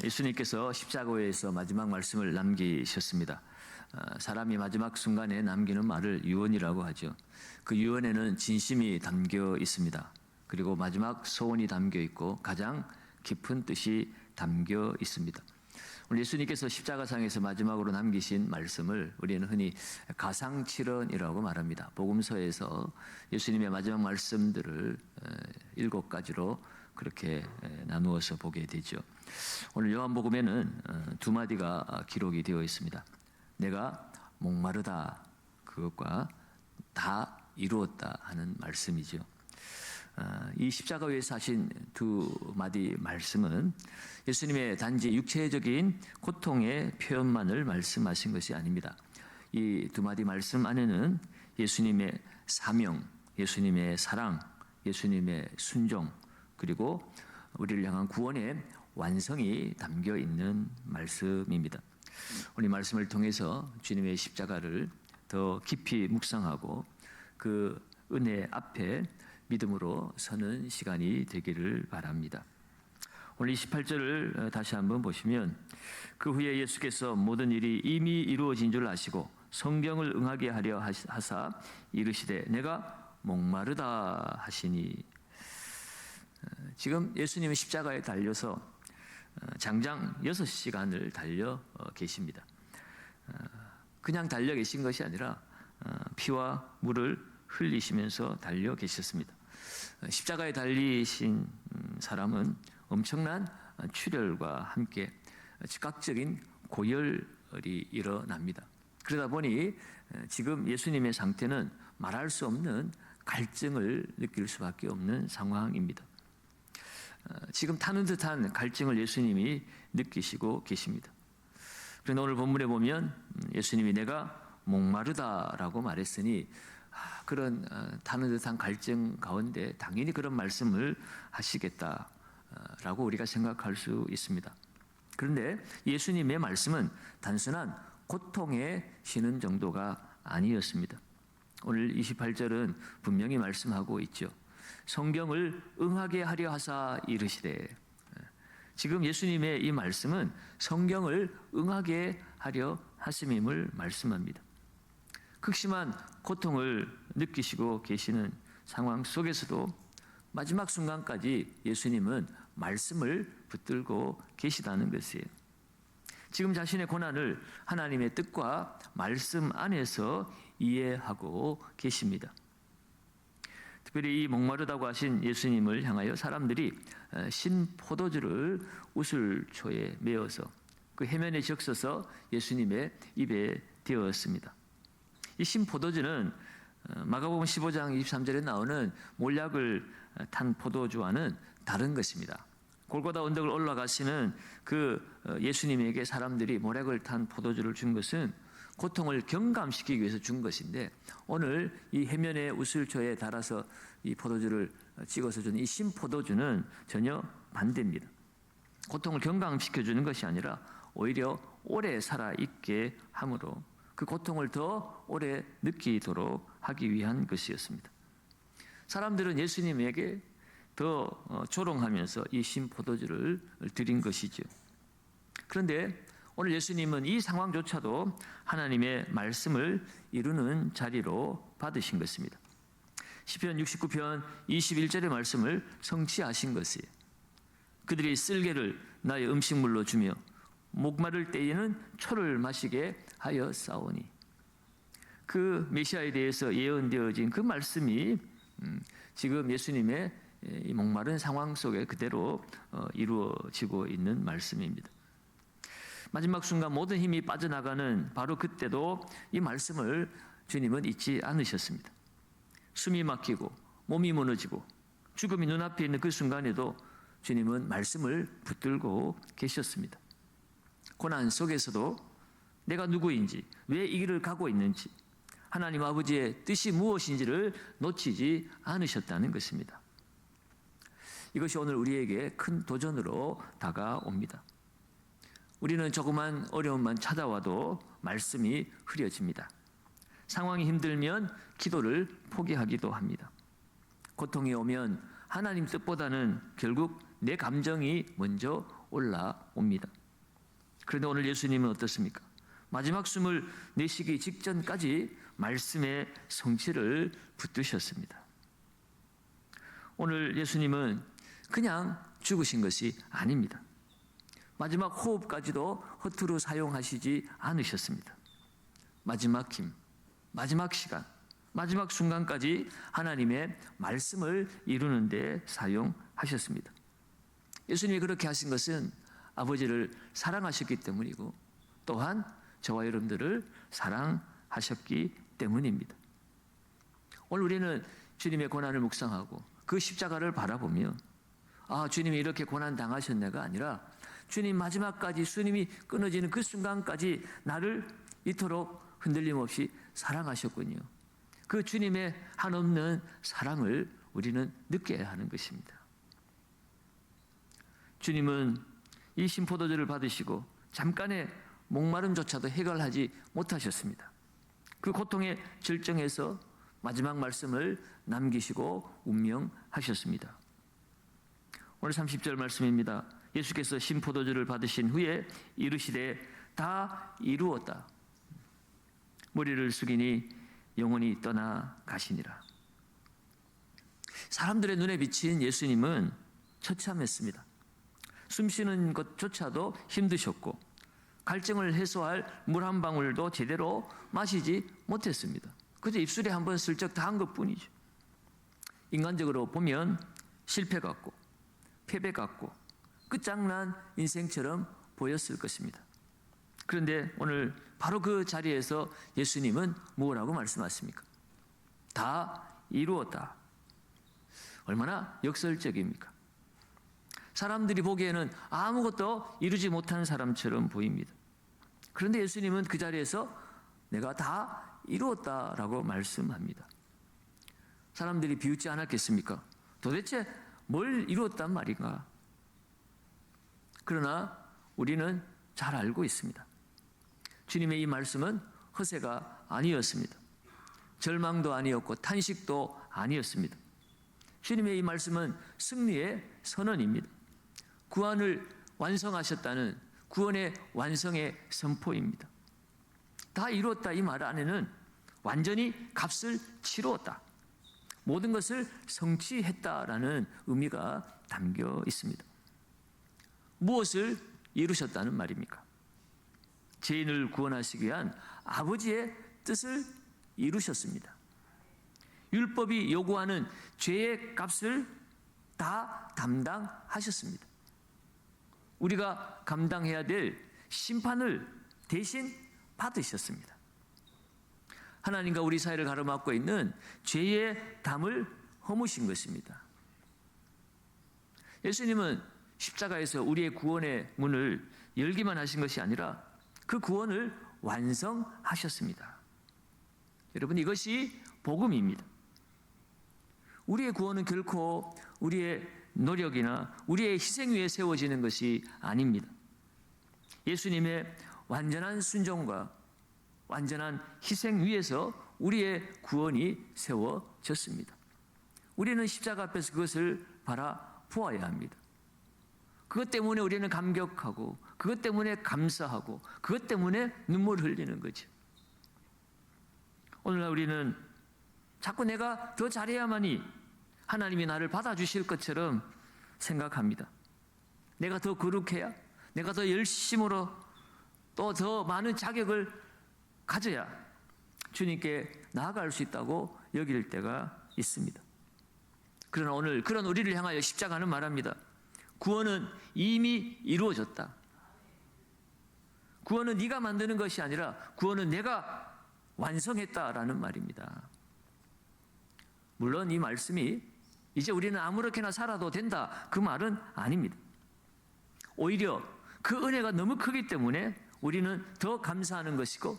예수님께서 십자가에서 마지막 말씀을 남기셨습니다. 사람이 마지막 순간에 남기는 말을 유언이라고 하죠. 그 유언에는 진심이 담겨 있습니다. 그리고 마지막 소원이 담겨 있고 가장 깊은 뜻이 담겨 있습니다. 오늘 예수님께서 십자가상에서 마지막으로 남기신 말씀을 우리는 흔히 가상칠언이라고 말합니다. 복음서에서 예수님의 마지막 말씀들을 7가지로 그렇게 나누어서 보게 되죠. 오늘 요한복음에는 2마디가 기록이 되어 있습니다. 내가 목마르다, 그것과 다 이루었다 하는 말씀이죠. 이 십자가 위에서 하신 2마디 말씀은 예수님의 단지 육체적인 고통의 표현만을 말씀하신 것이 아닙니다. 이 2마디 말씀 안에는 예수님의 사명, 예수님의 사랑, 예수님의 순종, 그리고 우리를 향한 구원의 완성이 담겨 있는 말씀입니다. 오늘 이 말씀을 통해서 주님의 십자가를 더 깊이 묵상하고 그 은혜 앞에 믿음으로 서는 시간이 되기를 바랍니다. 오늘 28절을 다시 한번 보시면 그 후에 예수께서 모든 일이 이미 이루어진 줄 아시고 성경을 응하게 하려 하사 이르시되 내가 목마르다 하시니. 지금 예수님은 십자가에 달려서 장장 6시간을 달려 계십니다. 그냥 달려 계신 것이 아니라 피와 물을 흘리시면서 달려 계셨습니다. 십자가에 달리신 사람은 엄청난 출혈과 함께 즉각적인 고열이 일어납니다. 그러다 보니 지금 예수님의 상태는 말할 수 없는 갈증을 느낄 수밖에 없는 상황입니다. 지금 타는 듯한 갈증을 예수님이 느끼시고 계십니다. 그런데 오늘 본문에 보면 예수님이 내가 목마르다라고 말했으니 그런 타는 듯한 갈증 가운데 당연히 그런 말씀을 하시겠다라고 우리가 생각할 수 있습니다. 그런데 예수님의 말씀은 단순한 고통에 쉬는 정도가 아니었습니다. 오늘 28절은 분명히 말씀하고 있죠. 성경을 응하게 하려 하사 이르시되. 지금 예수님의 이 말씀은 성경을 응하게 하려 하심임을 말씀합니다. 극심한 고통을 느끼시고 계시는 상황 속에서도 마지막 순간까지 예수님은 말씀을 붙들고 계시다는 것이에요. 지금 자신의 고난을 하나님의 뜻과 말씀 안에서 이해하고 계십니다. 특별히 이 목마르다고 하신 예수님을 향하여 사람들이 신 포도주를 우슬초에 메어서 그 해면에 적셔서 예수님의 입에 대었습니다. 이 신 포도주는 마가복음 15장 23절에 나오는 몰약을 탄 포도주와는 다른 것입니다. 골고다 언덕을 올라가시는 그 예수님에게 사람들이 몰약을 탄 포도주를 준 것은 고통을 경감시키기 위해서 준 것인데 오늘 이 해면의 우슬초에 달아서 이 포도주를 찍어서 준 이 신포도주는 전혀 반대입니다. 고통을 경감시켜주는 것이 아니라 오히려 오래 살아있게 함으로 그 고통을 더 오래 느끼도록 하기 위한 것이었습니다. 사람들은 예수님에게 더 조롱하면서 이 신포도주를 드린 것이죠. 그런데 오늘 예수님은 이 상황조차도 하나님의 말씀을 이루는 자리로 받으신 것입니다. 시편 69편 21절의 말씀을 성취하신 것이에요. 그들이 쓸개를 나의 음식물로 주며 목마를 때에는 초를 마시게 하여 싸우니. 그 메시아에 대해서 예언되어진 그 말씀이 지금 예수님의 이 목마른 상황 속에 그대로 이루어지고 있는 말씀입니다. 마지막 순간 모든 힘이 빠져나가는 바로 그때도 이 말씀을 주님은 잊지 않으셨습니다. 숨이 막히고 몸이 무너지고 죽음이 눈앞에 있는 그 순간에도 주님은 말씀을 붙들고 계셨습니다. 고난 속에서도 내가 누구인지, 왜 이 길을 가고 있는지, 하나님 아버지의 뜻이 무엇인지를 놓치지 않으셨다는 것입니다. 이것이 오늘 우리에게 큰 도전으로 다가옵니다. 우리는 조그만 어려움만 찾아와도 말씀이 흐려집니다. 상황이 힘들면 기도를 포기하기도 합니다. 고통이 오면 하나님 뜻보다는 결국 내 감정이 먼저 올라옵니다. 그런데 오늘 예수님은 어떻습니까? 마지막 숨을 내쉬기 직전까지 말씀의 성취를 붙드셨습니다. 오늘 예수님은 그냥 죽으신 것이 아닙니다. 마지막 호흡까지도 허투루 사용하시지 않으셨습니다. 마지막 힘, 마지막 시간, 마지막 순간까지 하나님의 말씀을 이루는 데 사용하셨습니다. 예수님이 그렇게 하신 것은 아버지를 사랑하셨기 때문이고 또한 저와 여러분들을 사랑하셨기 때문입니다. 오늘 우리는 주님의 고난을 묵상하고 그 십자가를 바라보며 주님이 이렇게 고난 당하셨네가 아니라 주님 마지막까지 주님이 끊어지는 그 순간까지 나를 이토록 흔들림 없이 사랑하셨군요. 그 주님의 한없는 사랑을 우리는 느껴야 하는 것입니다. 주님은 이 신포도주를 받으시고 잠깐의 목마름조차도 해결하지 못하셨습니다. 그 고통의 절정에서 마지막 말씀을 남기시고 운명하셨습니다. 오늘 30절 말씀입니다. 예수께서 신포도주를 받으신 후에 이르시되 다 이루었다. 머리를 숙이니 영혼이 떠나 가시니라. 사람들의 눈에 비친 예수님은 처참했습니다. 숨쉬는 것조차도 힘드셨고 갈증을 해소할 물 한 방울도 제대로 마시지 못했습니다. 그저 입술에 한번 슬쩍 닿은 것뿐이죠. 인간적으로 보면 실패 같고 패배 같고 끝장난 인생처럼 보였을 것입니다. 그런데 오늘 바로 그 자리에서 예수님은 뭐라고 말씀하십니까? 다 이루었다. 얼마나 역설적입니까? 사람들이 보기에는 아무것도 이루지 못한 사람처럼 보입니다. 그런데 예수님은 그 자리에서 내가 다 이루었다라고 말씀합니다. 사람들이 비웃지 않았겠습니까? 도대체 뭘 이루었단 말인가? 그러나 우리는 잘 알고 있습니다. 주님의 이 말씀은 허세가 아니었습니다. 절망도 아니었고 탄식도 아니었습니다. 주님의 이 말씀은 승리의 선언입니다. 구원을 완성하셨다는 구원의 완성의 선포입니다. 다 이루었다 이 말 안에는 완전히 값을 치루었다. 모든 것을 성취했다라는 의미가 담겨 있습니다. 무엇을 이루셨다는 말입니까? 죄인을 구원하시기 위한 아버지의 뜻을 이루셨습니다. 율법이 요구하는 죄의 값을 다 담당하셨습니다. 우리가 감당해야 될 심판을 대신 받으셨습니다. 하나님과 우리 사이를 가로막고 있는 죄의 담을 허무신 것입니다. 예수님은 십자가에서 우리의 구원의 문을 열기만 하신 것이 아니라 그 구원을 완성하셨습니다. 여러분, 이것이 복음입니다. 우리의 구원은 결코 우리의 노력이나 우리의 희생 위에 세워지는 것이 아닙니다. 예수님의 완전한 순종과 완전한 희생 위에서 우리의 구원이 세워졌습니다. 우리는 십자가 앞에서 그것을 바라보아야 합니다. 그것 때문에 우리는 감격하고 그것 때문에 감사하고 그것 때문에 눈물 흘리는 거죠. 오늘날 우리는 자꾸 내가 더 잘해야만이 하나님이 나를 받아주실 것처럼 생각합니다. 내가 더 거룩해야, 내가 더 열심으로 또 더 많은 자격을 가져야 주님께 나아갈 수 있다고 여길 때가 있습니다. 그러나 오늘 그런 우리를 향하여 십자가는 말합니다. 구원은 이미 이루어졌다. 구원은 네가 만드는 것이 아니라 구원은 내가 완성했다라는 말입니다. 물론 이 말씀이 이제 우리는 아무렇게나 살아도 된다 그 말은 아닙니다. 오히려 그 은혜가 너무 크기 때문에 우리는 더 감사하는 것이고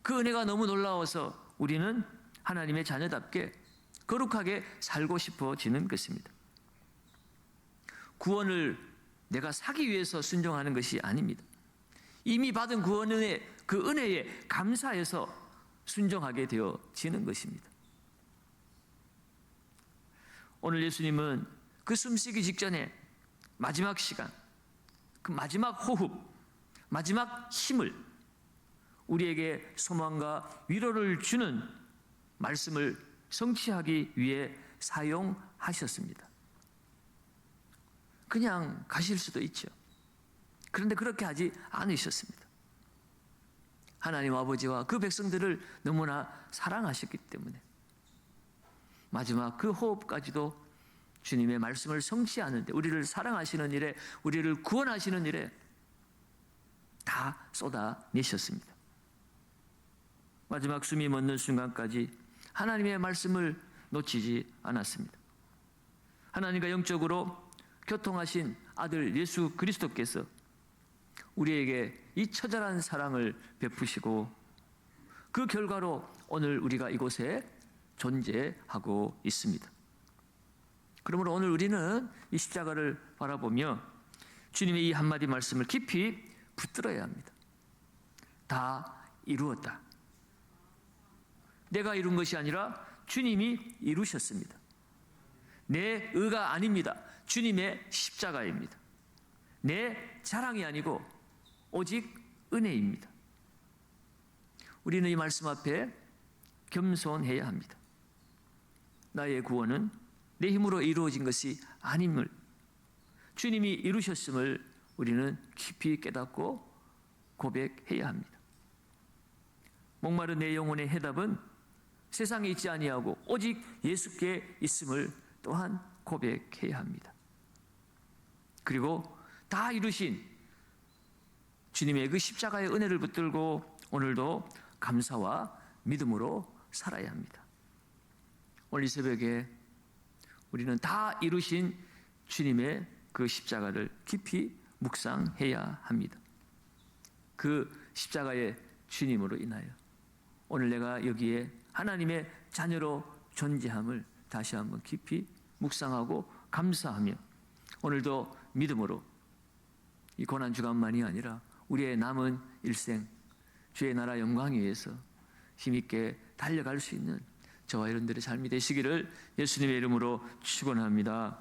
그 은혜가 너무 놀라워서 우리는 하나님의 자녀답게 거룩하게 살고 싶어지는 것입니다. 구원을 내가 사기 위해서 순종하는 것이 아닙니다. 이미 받은 구원의 그 은혜에 감사해서 순종하게 되어지는 것입니다. 오늘 예수님은 그 숨쉬기 직전에 마지막 시간, 그 마지막 호흡, 마지막 힘을 우리에게 소망과 위로를 주는 말씀을 성취하기 위해 사용하셨습니다. 그냥 가실 수도 있죠. 그런데 그렇게 하지 않으셨습니다. 하나님 아버지와 그 백성들을 너무나 사랑하셨기 때문에 마지막 그 호흡까지도 주님의 말씀을 성취하는데, 우리를 사랑하시는 일에, 우리를 구원하시는 일에 다 쏟아내셨습니다. 마지막 숨이 멎는 순간까지 하나님의 말씀을 놓치지 않았습니다. 하나님과 영적으로 교통하신 아들 예수 그리스도께서 우리에게 이 처절한 사랑을 베푸시고, 그 결과로 오늘 우리가 이곳에 존재하고 있습니다. 그러므로 오늘 우리는 이 십자가를 바라보며 주님의 이 한마디 말씀을 깊이 붙들어야 합니다. 다 이루었다. 내가 이룬 것이 아니라 주님이 이루셨습니다. 내 의가 아닙니다. 주님의 십자가입니다. 내 자랑이 아니고 오직 은혜입니다. 우리는 이 말씀 앞에 겸손해야 합니다. 나의 구원은 내 힘으로 이루어진 것이 아님을, 주님이 이루셨음을 우리는 깊이 깨닫고 고백해야 합니다. 목마른 내 영혼의 해답은 세상에 있지 아니하고 오직 예수께 있음을 또한 고백해야 합니다. 그리고 다 이루신 주님의 그 십자가의 은혜를 붙들고 오늘도 감사와 믿음으로 살아야 합니다. 오늘 이 새벽에 우리는 다 이루신 주님의 그 십자가를 깊이 묵상해야 합니다. 그 십자가의 주님으로 인하여 오늘 내가 여기에 하나님의 자녀로 존재함을 다시 한번 깊이 묵상하고 감사하며, 오늘도 믿음으로 이 고난주간만이 아니라 우리의 남은 일생 주의 나라 영광 위해서 힘있게 달려갈 수 있는 저와 여러분들의 삶이 되시기를 예수님의 이름으로 축원합니다.